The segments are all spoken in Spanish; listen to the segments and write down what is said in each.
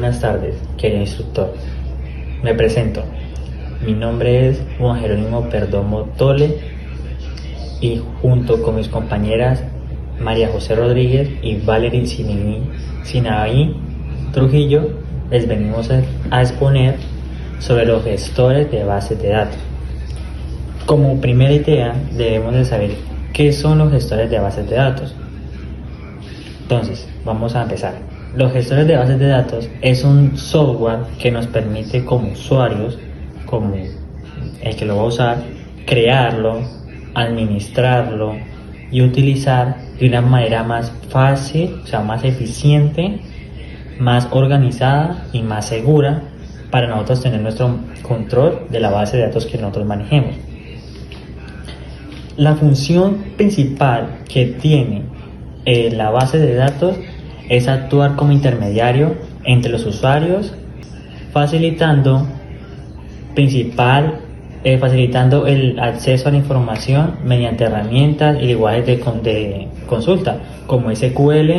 buenas tardes, querido instructor. Me presento. Mi nombre es Juan Jerónimo Perdomo Tole y junto con mis compañeras María José Rodríguez y Valerie Sinaí Trujillo les venimos a exponer sobre los gestores de bases de datos. Como primera idea debemos de saber qué son los gestores de bases de datos. Entonces, vamos a empezar. Los gestores de bases de datos es un software que nos permite como usuarios, como el que lo va a usar, crearlo, administrarlo y utilizar de una manera más fácil, o sea, más eficiente, más organizada y más segura para nosotros tener nuestro control de la base de datos que nosotros manejemos. La función principal que tiene la base de datos es actuar como intermediario entre los usuarios, facilitando el acceso a la información mediante herramientas y lenguajes de consulta, como SQL,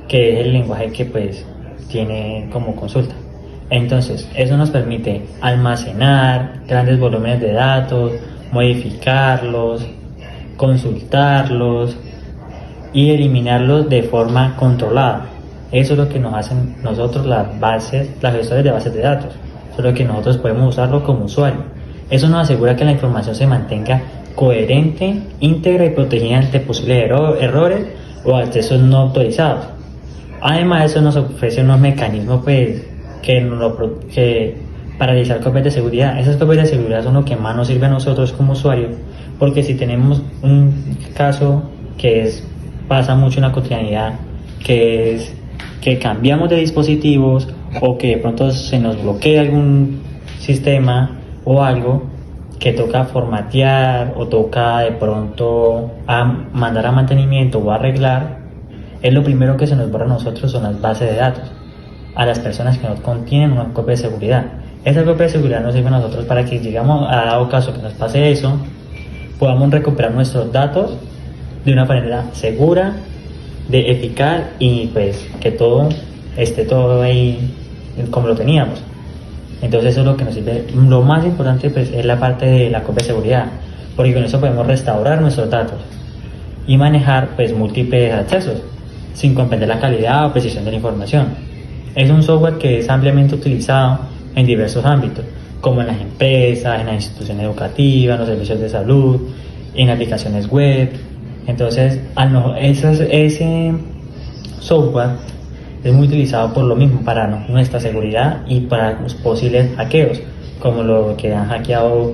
que es el lenguaje que pues tiene como consulta. Entonces, eso nos permite almacenar grandes volúmenes de datos, modificarlos, consultarlos y eliminarlos de forma controlada. Eso es lo que nos hacen nosotros las gestores de bases de datos. Eso es lo que nosotros podemos usarlo como usuario. Eso nos asegura que la información se mantenga coherente, íntegra y protegida ante posibles errores o accesos no autorizados. Además, eso nos ofrece unos mecanismos para realizar copias de seguridad. Esas copias de seguridad son lo que más nos sirve a nosotros como usuarios, porque si tenemos un caso que pasa mucho en la cotidianidad, que es que cambiamos de dispositivos o que de pronto se nos bloquea algún sistema o algo que toca formatear o toca de pronto mandar a mantenimiento o arreglar, es lo primero que se nos borra a nosotros son las bases de datos, a las personas que no contienen una copia de seguridad. Esa copia de seguridad nos sirve a nosotros para que, llegamos a dado caso que nos pase eso, podamos recuperar nuestros datos de una manera segura, eficaz y pues que todo esté ahí como lo teníamos. Entonces eso es lo que nos sirve. Lo más importante pues es la parte de la copia de seguridad, porque con eso podemos restaurar nuestros datos y manejar pues múltiples accesos sin comprender la calidad o precisión de la información. Es un software que es ampliamente utilizado en diversos ámbitos, como en las empresas, en las instituciones educativas, en los servicios de salud, en aplicaciones web. Entonces, ese software es muy utilizado por lo mismo para nuestra seguridad y para los posibles hackeos, como lo que han hackeado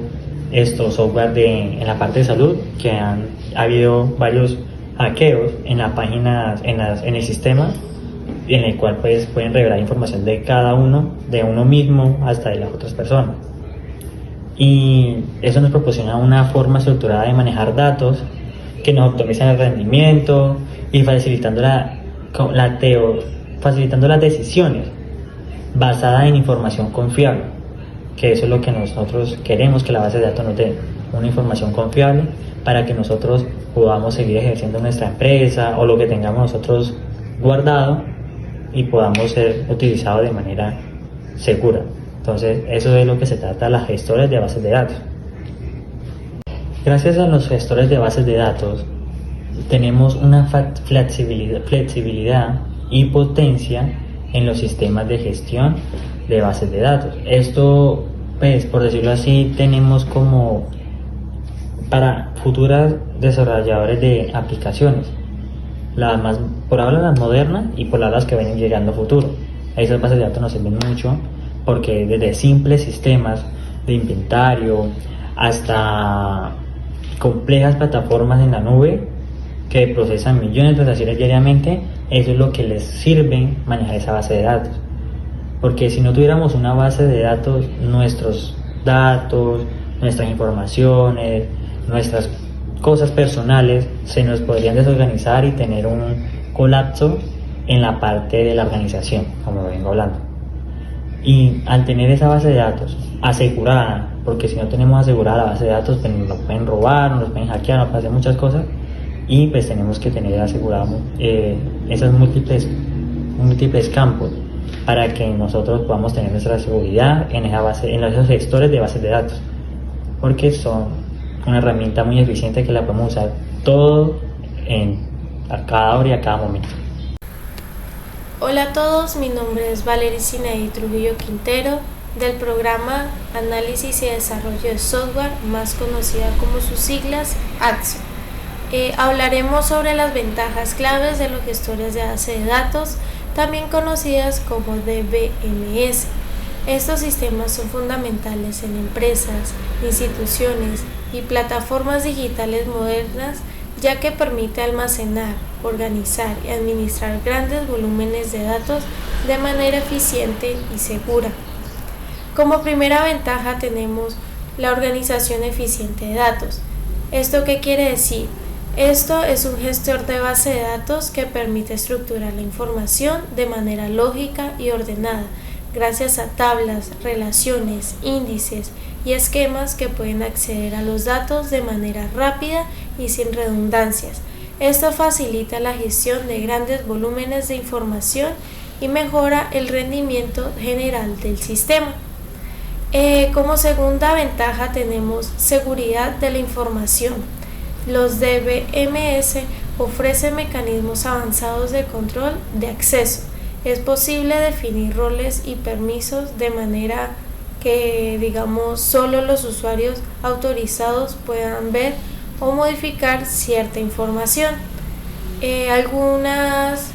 estos software en la parte de salud, que ha habido varios hackeos en las páginas, en el sistema, en el cual pues pueden revelar información de cada uno, de uno mismo hasta de las otras personas. Y eso nos proporciona una forma estructurada de manejar datos que nos optimizan el rendimiento y facilitando las decisiones basadas en información confiable, que eso es lo que nosotros queremos que la base de datos nos dé, una información confiable para que nosotros podamos seguir ejerciendo nuestra empresa o lo que tengamos nosotros guardado y podamos ser utilizados de manera segura. Entonces, eso es lo que se trata de las gestores de bases de datos. Gracias a los gestores de bases de datos, tenemos una flexibilidad y potencia en los sistemas de gestión de bases de datos. Esto, pues, por decirlo así, tenemos como para futuros desarrolladores de aplicaciones, por ahora las modernas y por las que vienen llegando a futuro. Esas bases de datos nos sirven mucho porque desde simples sistemas de inventario hasta complejas plataformas en la nube que procesan millones de transacciones diariamente, eso es lo que les sirve manejar esa base de datos. Porque si no tuviéramos una base de datos, nuestros datos, nuestras informaciones, nuestras cosas personales se nos podrían desorganizar y tener un colapso en la parte de la organización, como lo vengo hablando. Y al tener esa base de datos asegurada, porque si no tenemos asegurada la base de datos, pues nos lo pueden robar, nos lo pueden hackear, nos pueden hacer muchas cosas, y pues tenemos que tener asegurado esos múltiples campos. para que nosotros podamos tener nuestra seguridad en esa base, en esos gestores de bases de datos, porque son una herramienta muy eficiente que la podemos usar todo a cada hora y a cada momento. Hola a todos, mi nombre es Valery Sinaí Trujillo Quintero, del programa Análisis y Desarrollo de Software, más conocida como sus siglas ADSO. Hablaremos sobre las ventajas claves de los gestores de base de datos, también conocidas como DBMS. Estos sistemas son fundamentales en empresas, instituciones y plataformas digitales modernas, ya que permite almacenar, organizar y administrar grandes volúmenes de datos de manera eficiente y segura. Como primera ventaja tenemos la organización eficiente de datos. ¿Esto qué quiere decir? Esto es un gestor de base de datos que permite estructurar la información de manera lógica y ordenada, gracias a tablas, relaciones, índices y esquemas que pueden acceder a los datos de manera rápida y sin redundancias. Esto facilita la gestión de grandes volúmenes de información y mejora el rendimiento general del sistema. Como segunda ventaja tenemos seguridad de la información. Los DBMS ofrecen mecanismos avanzados de control de acceso. Es posible definir roles y permisos de manera que, solo los usuarios autorizados puedan ver o modificar cierta información. Algunas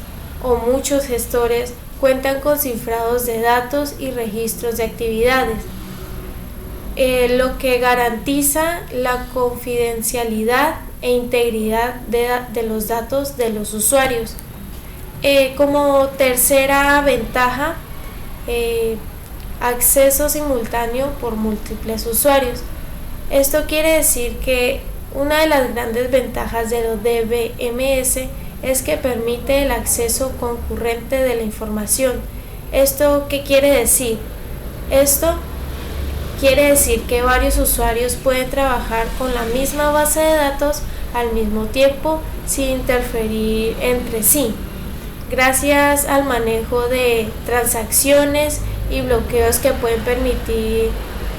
o muchos gestores cuentan con cifrados de datos y registros de actividades, lo que garantiza la confidencialidad e integridad de los datos de los usuarios. Como tercera ventaja, acceso simultáneo por múltiples usuarios. Esto quiere decir que una de las grandes ventajas de los DBMS es que permite el acceso concurrente de la información. ¿Esto qué quiere decir? Esto quiere decir que varios usuarios pueden trabajar con la misma base de datos al mismo tiempo sin interferir entre sí, gracias al manejo de transacciones y bloqueos que pueden permitir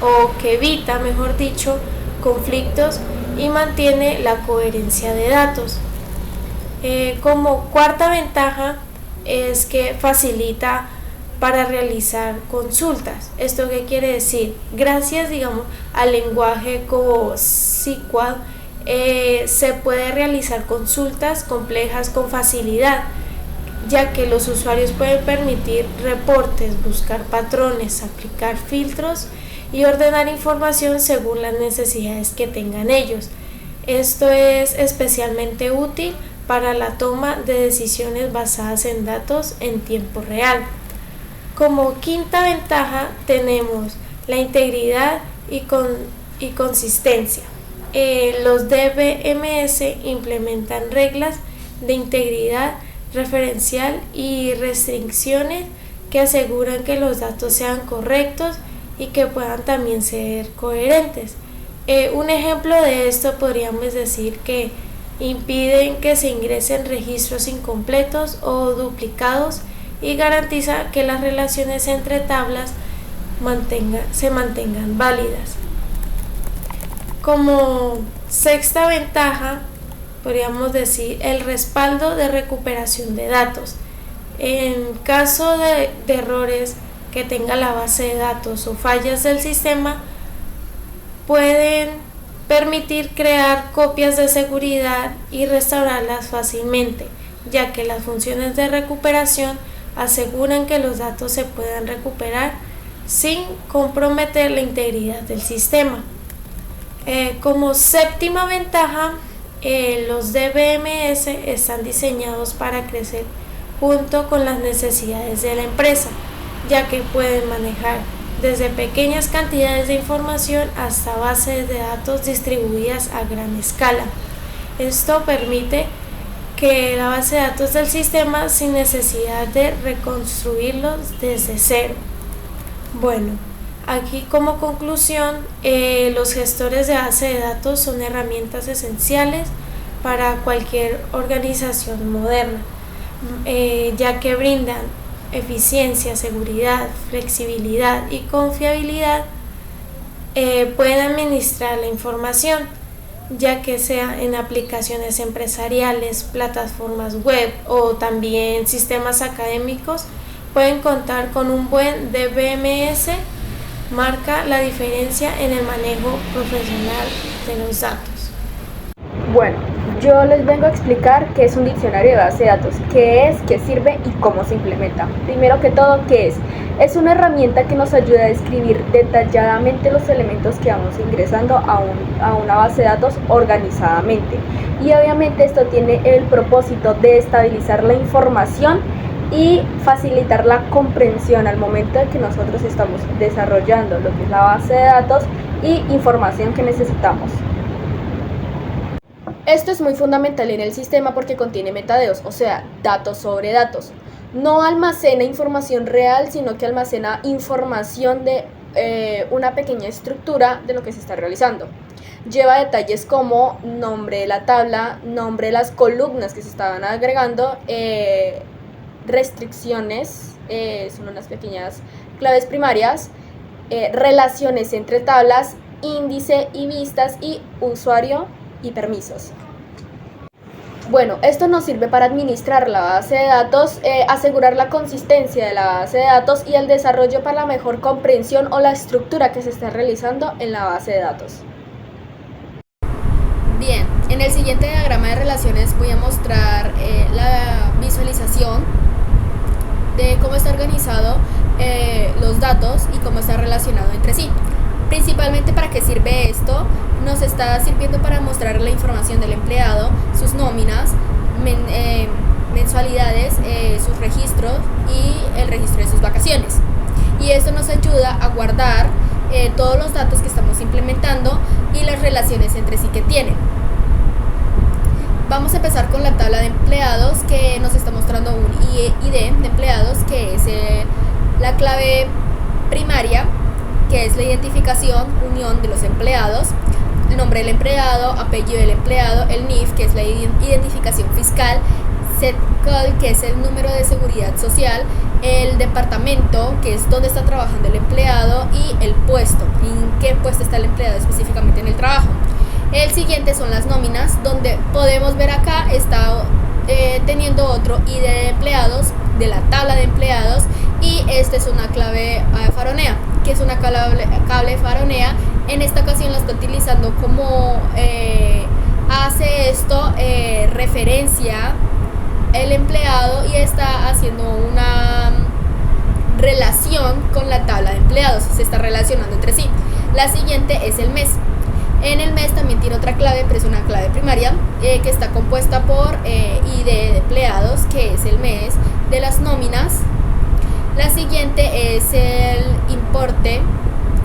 o que evita, mejor dicho, conflictos y mantiene la coherencia de datos. Como cuarta ventaja es que facilita para realizar consultas. ¿Esto qué quiere decir? Gracias, al lenguaje como SQL, se puede realizar consultas complejas con facilidad, ya que los usuarios pueden permitir reportes, buscar patrones, aplicar filtros y ordenar información según las necesidades que tengan ellos. Esto es especialmente útil para la toma de decisiones basadas en datos en tiempo real. Como quinta ventaja tenemos la integridad y consistencia. Los DBMS implementan reglas de integridad referencial y restricciones que aseguran que los datos sean correctos y que puedan también ser coherentes. Un ejemplo de esto podríamos decir que impiden que se ingresen registros incompletos o duplicados y garantiza que las relaciones entre tablas se mantengan válidas. Como sexta ventaja, podríamos decir el respaldo de recuperación de datos. En caso de errores que tenga la base de datos o fallas del sistema, pueden permitir crear copias de seguridad y restaurarlas fácilmente, ya que las funciones de recuperación aseguran que los datos se puedan recuperar sin comprometer la integridad del sistema. Como séptima ventaja, los DBMS están diseñados para crecer junto con las necesidades de la empresa, ya que pueden manejar desde pequeñas cantidades de información hasta bases de datos distribuidas a gran escala. Esto permite que la base de datos del sistema sin necesidad de reconstruirlos desde cero. Bueno, aquí como conclusión, los gestores de base de datos son herramientas esenciales para cualquier organización moderna, ya que brindan eficiencia, seguridad, flexibilidad y confiabilidad, pueden administrar la información, ya que sea en aplicaciones empresariales, plataformas web o también sistemas académicos, pueden contar con un buen DBMS. Marca la diferencia en el manejo profesional de los datos. Bueno, yo les vengo a explicar qué es un diccionario de base de datos, qué es, qué sirve y cómo se implementa. Primero que todo, ¿qué es? Es una herramienta que nos ayuda a describir detalladamente los elementos que vamos ingresando a una base de datos organizadamente. Y obviamente esto tiene el propósito de estabilizar la información y facilitar la comprensión al momento de que nosotros estamos desarrollando lo que es la base de datos y información que necesitamos. Esto es muy fundamental en el sistema porque contiene metadeos, o sea, datos sobre datos. No almacena información real, sino que almacena información de una pequeña estructura de lo que se está realizando. Lleva detalles como nombre de la tabla, nombre de las columnas que se estaban agregando, restricciones, son unas pequeñas claves primarias, relaciones entre tablas, índice y vistas y usuario y permisos. Bueno, esto nos sirve para administrar la base de datos, asegurar la consistencia de la base de datos y el desarrollo para la mejor comprensión o la estructura que se está realizando en la base de datos. Bien, en el siguiente diagrama de relaciones voy a mostrar la visualización de cómo está organizado los datos y cómo está relacionado entre sí. Principalmente, ¿para qué sirve esto? Nos está sirviendo para mostrar la información del empleado, sus nóminas, mensualidades, sus registros y el registro de sus vacaciones. Y esto nos ayuda a guardar todos los datos que estamos implementando y las relaciones entre sí que tienen. Vamos a empezar con la tabla de empleados, que nos está mostrando un ID de empleados, que es la clave primaria, que es la identificación, unión de los empleados, el nombre del empleado, apellido del empleado, el NIF, que es la identificación fiscal, SETCODE, que es el número de seguridad social, el departamento, que es donde está trabajando el empleado, y el puesto, en qué puesto está el empleado específicamente en el trabajo. El siguiente son las nóminas, donde podemos ver acá está teniendo otro ID de empleados de la tabla de empleados, y esta es una clave faronea, que es una clave faronea. En esta ocasión la está utilizando como hace esto referencia el empleado y está haciendo una relación con la tabla de empleados, se está relacionando entre sí. La siguiente es el mes. En el mes también tiene otra clave, pero es una clave primaria que está compuesta por ID de empleados, que es el mes, de las nóminas. La siguiente es el importe,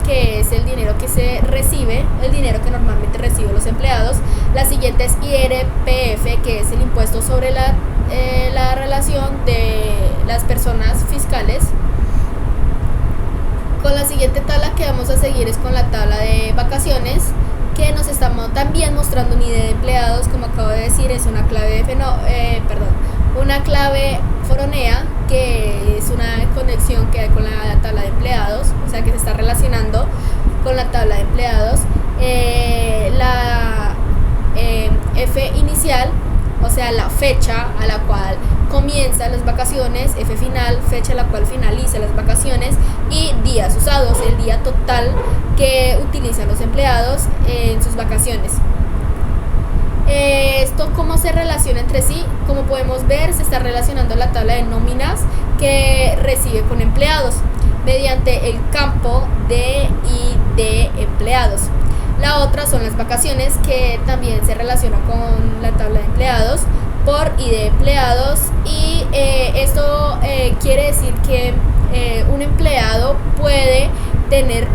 que es el dinero que se recibe, el dinero que normalmente reciben los empleados. La siguiente es IRPF, que es el impuesto sobre la relación de las personas fiscales. Con la siguiente tabla que vamos a seguir es con la tabla de vacaciones, que nos está también mostrando un ID de empleados, como acabo de decir, es una clave una clave foronea, que es una conexión que hay con la tabla de empleados, o sea que se está relacionando con la tabla de empleados. La F inicial, o sea la fecha a la cual comienzan las vacaciones, F final, fecha a la cual finaliza las vacaciones, y días usados, el día total que utilizan los empleados en sus vacaciones. Esto cómo se relaciona entre sí, como podemos ver, se está relacionando la tabla de nóminas que recibe con empleados mediante el campo de empleados. La otra son las vacaciones, que también se relaciona con la tabla de empleados por ID de empleados, y esto quiere decir que un empleado puede tener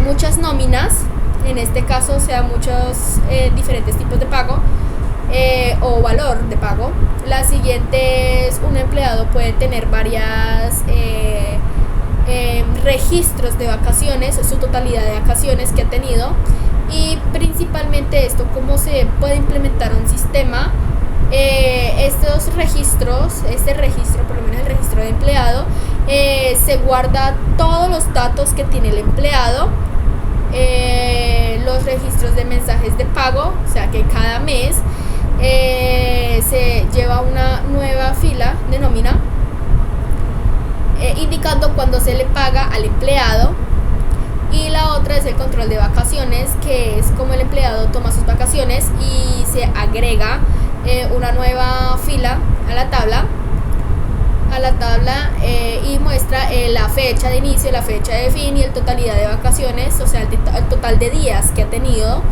muchas nóminas, en este caso, o sea, muchos diferentes tipos de pago o valor de pago. La siguiente es: un empleado puede tener varias registros de vacaciones, su totalidad de vacaciones que ha tenido. Y principalmente esto, cómo se puede implementar un sistema Estos registros, este registro, por lo menos el registro de empleado, se guarda todos los datos que tiene el empleado, los registros de mensajes de pago, o sea que cada mes se lleva una nueva fila de nómina indicando cuándo se le paga al empleado. Y la otra es el control de vacaciones, que es como el empleado toma sus vacaciones y se agrega una nueva fila a la tabla y muestra la fecha de inicio, la fecha de fin y el totalidad de vacaciones, o sea, el total de días que ha tenido.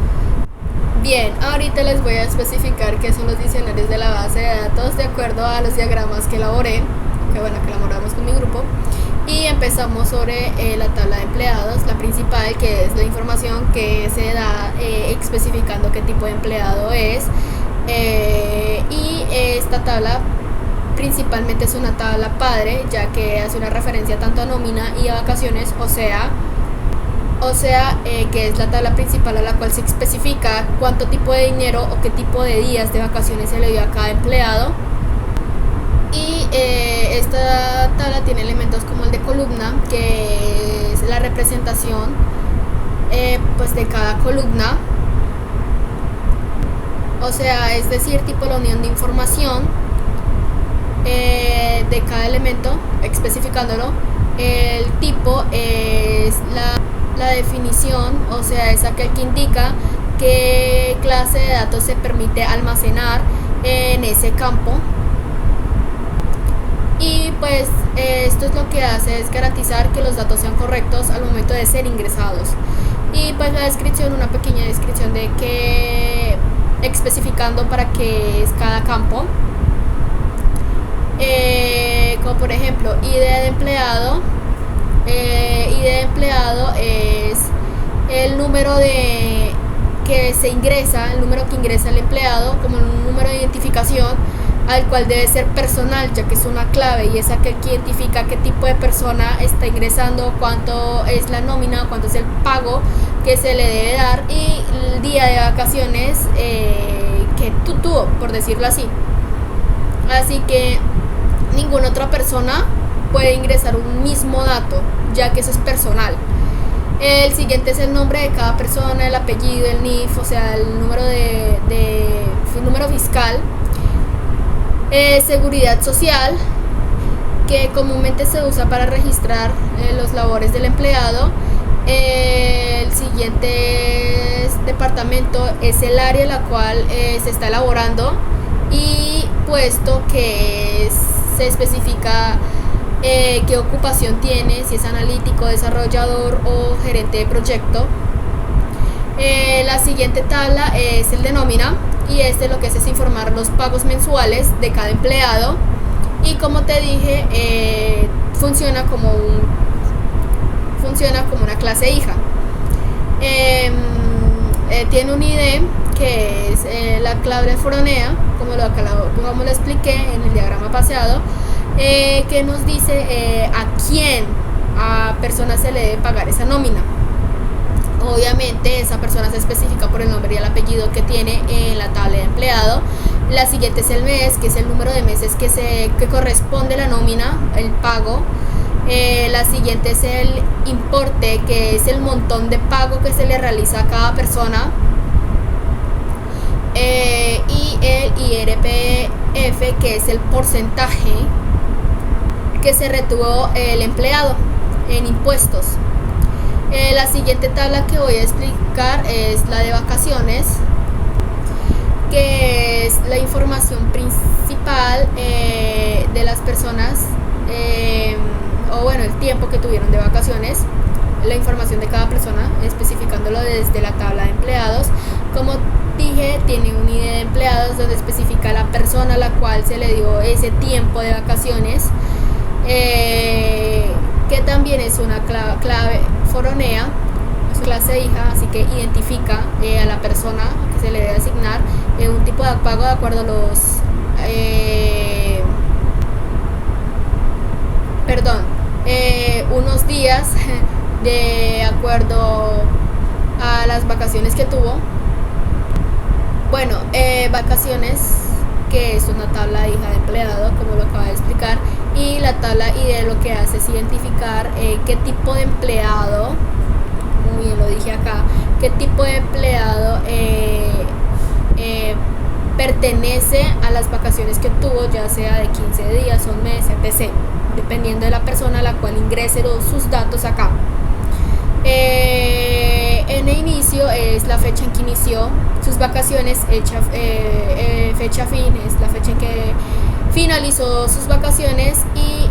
Bien, ahorita les voy a especificar qué son los diccionarios de la base de datos de acuerdo a los diagramas que elaboré, que elaboramos con mi grupo. Y empezamos sobre la tabla de empleados, la principal, que es la información que se da especificando qué tipo de empleado es. Y esta tabla principalmente es una tabla padre, ya que hace una referencia tanto a nómina y a vacaciones, o sea que es la tabla principal a la cual se especifica cuánto tipo de dinero o qué tipo de días de vacaciones se le dio a cada empleado. Y esta tabla tiene elementos como el de columna, que es la representación pues de cada columna, o sea, es decir, tipo la unión de información de cada elemento, especificándolo. El tipo es la definición, o sea, es aquel que indica qué clase de datos se permite almacenar en ese campo. Y pues esto es lo que hace, es garantizar que los datos sean correctos al momento de ser ingresados. Y pues la descripción, una pequeña descripción de qué, especificando para qué es cada campo. Como por ejemplo, ID de empleado. ID de empleado es el número que se ingresa, el número que ingresa el empleado como un número de identificación, al cual debe ser personal, ya que es una clave y es aquel que identifica qué tipo de persona está ingresando, cuánto es la nómina, cuánto es el pago que se le debe dar y el día de vacaciones que tú tuvo, por decirlo así. Así que ninguna otra persona puede ingresar un mismo dato, ya que eso es personal. El siguiente es el nombre de cada persona, el apellido, el NIF, o sea, el número el número fiscal. Seguridad social, que comúnmente se usa para registrar los labores del empleado. El siguiente departamento es el área en la cual se está elaborando y puesto que se especifica qué ocupación tiene, si es analítico, desarrollador o gerente de proyecto. La siguiente tabla es el de nómina y lo que hace es informar los pagos mensuales de cada empleado y como te dije funciona como una clase hija. Tiene un ID que es la clave foronea, como lo expliqué en el diagrama pasado, que nos dice a persona se le debe pagar esa nómina. Obviamente esa persona se especifica por el nombre y el apellido que tiene en la tabla de empleado. La siguiente es el mes, que es el número de meses que corresponde a la nómina, el pago. La siguiente es el importe, que es el montón de pago que se le realiza a cada persona. Y el IRPF, que es el porcentaje que se retuvo el empleado en impuestos. La siguiente tabla que voy a explicar es la de vacaciones, que es la información principal de las personas, el tiempo que tuvieron de vacaciones, la información de cada persona, especificándolo desde la tabla de empleados. Como dije, tiene un ID de empleados donde especifica la persona a la cual se le dio ese tiempo de vacaciones, que también es una clave foronea, es clase hija, así que identifica a la persona que se le debe asignar un tipo de pago de acuerdo a unos días de acuerdo a las vacaciones que tuvo. Vacaciones que es una tabla hija de empleado, como lo acaba de explicar, y la tabla ID lo que hace es identificar qué tipo de empleado, muy bien lo dije acá, qué tipo de empleado pertenece a las vacaciones que tuvo, ya sea de 15 días, un mes, etc., dependiendo de la persona a la cual ingrese sus datos acá. En el inicio es la fecha en que inició sus vacaciones, fecha fin es la fecha en que finalizó sus vacaciones, y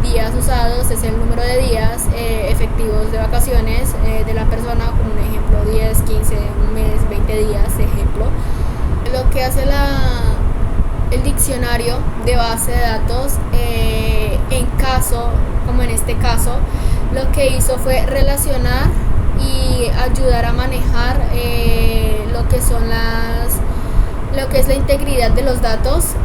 días usados es el número de días efectivos de vacaciones de la persona, como un ejemplo 10, 15, un mes, 20 días, ejemplo. Lo que hace el diccionario de base de datos, en caso, como en este caso, lo que hizo fue relacionar y ayudar a manejar lo que es la integridad de los datos,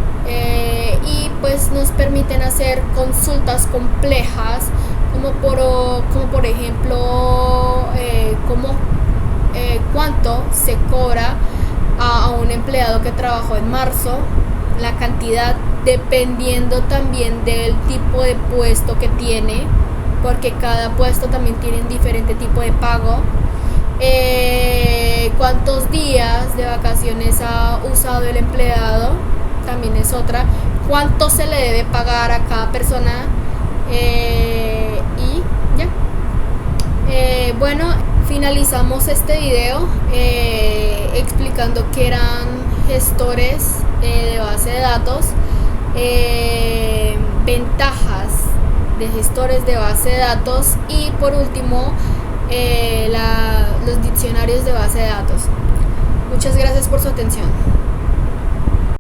y pues nos permiten hacer consultas complejas, como por ejemplo cuánto se cobra a un empleado que trabajó en marzo, la cantidad, dependiendo también del tipo de puesto que tiene, porque cada puesto también tiene un diferente tipo de pago, cuántos días de vacaciones ha usado el empleado, también es otra, cuánto se le debe pagar a cada persona, y ya. Bueno, finalizamos este video explicando qué eran gestores de base de datos, ventajas de gestores de base de datos, y por último los diccionarios de base de datos. Muchas gracias por su atención.